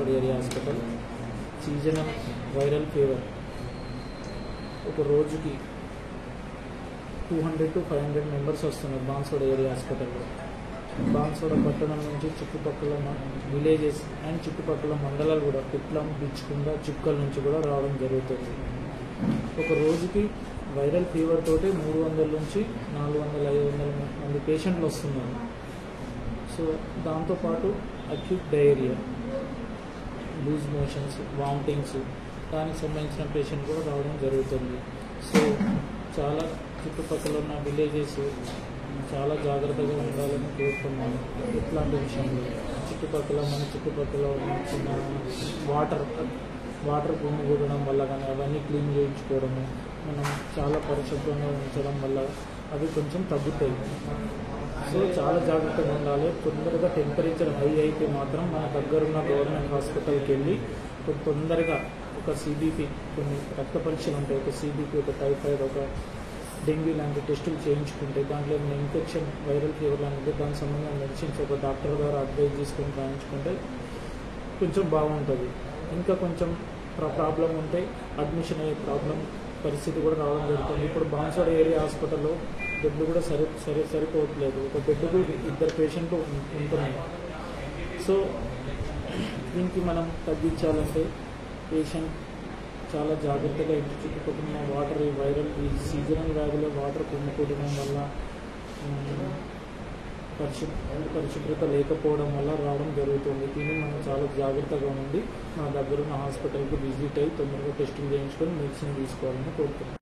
Banswada area hospital. Seasonal viral fever ఒక రోజుకి 200 to 500 members వస్తున్నారు బాన్స్వాడ ఏరియా హాస్పిటల్లో. బాన్స్వాడ పట్టణం నుంచి చుట్టుపక్కల విలేజెస్ అండ్ చుట్టుపక్కల మండలాలు కూడా పిట్లం, బిచ్చుకుండ, చుక్కల నుంచి కూడా రావడం జరుగుతుంది. ఒక రోజుకి వైరల్ ఫీవర్ తోటి 300 నుంచి 400-500 మంది పేషెంట్లు వస్తున్నారు. సో దాంతోపాటు acute diarrhoea, loose motions, vomitings దానికి సంబంధించిన పేషెంట్ కూడా రావడం జరుగుతుంది. సో చాలా చుట్టుపక్కల ఉన్న విలేజెస్ చాలా జాగ్రత్తగా ఉండాలని కోరుతున్నాను. ఇట్లాంటి విషయంలో మన చుట్టుపక్కల ఉన్న చిన్న వాటర్ గుమిగూడడం వల్ల కానీ అవన్నీ క్లీన్ చేయించుకోవడము, మనం చాలా పరిశుభ్రంగా ఉంచడం వల్ల అవి కొంచెం తగ్గుతాయి. సో చాలా జాగ్రత్తగా ఉండాలి. తొందరగా టెంపరేచర్ హై అయితే మాత్రం మన దగ్గరున్న గవర్నమెంట్ హాస్పిటల్కి వెళ్ళి తొందరగా ఒక CBP, కొన్ని రక్త పరీక్షలు ఉంటాయి, ఒక CBP, ఒక టైఫాయిడ్, ఒక డెంగ్యూ లాంటి టెస్టులు చేయించుకుంటే దాంట్లో ఏమైనా ఇన్ఫెక్షన్, వైరల్ ఫీవర్ లాంటిది దానికి సంబంధించిన మెడిసిన్స్ ఒక డాక్టర్ ద్వారా అడ్వైజ్ చేసుకొని రాయించుకుంటే కొంచెం బాగుంటుంది. ఇంకా కొంచెం ప్రాబ్లం ఉంటే అడ్మిషన్ అయ్యే పరిస్థితి కూడా రావడం జరుగుతుంది. ఇప్పుడు బాన్స్వాడ ఏరియా హాస్పిటల్లో బెడ్లు కూడా సరిపోవట్లేదు. ఒక బెడ్కు 2 పేషెంట్లు ఉంటున్నాయి. సో దీనికి మనం తగ్గించాలంటే పేషెంట్ చాలా జాగ్రత్తగా ఇంటి చుట్టుపక్కల వాటర్, ఈ సీజనల్ వ్యాధులు వాటర్ కుమ్ముకోవడం వల్ల, పరిశుభ్రత లేకపోవడం వల్ల రావడం జరుగుతుంది. దీన్ని మనం చాలా జాగ్రత్తగా ఉండి మన దగ్గరున్న హాస్పిటల్కి విజిట్ అయ్యి తొందరగా టెస్టింగ్ చేయించుకొని మెడిసిన్ తీసుకోవాలని కోరుతున్నాం.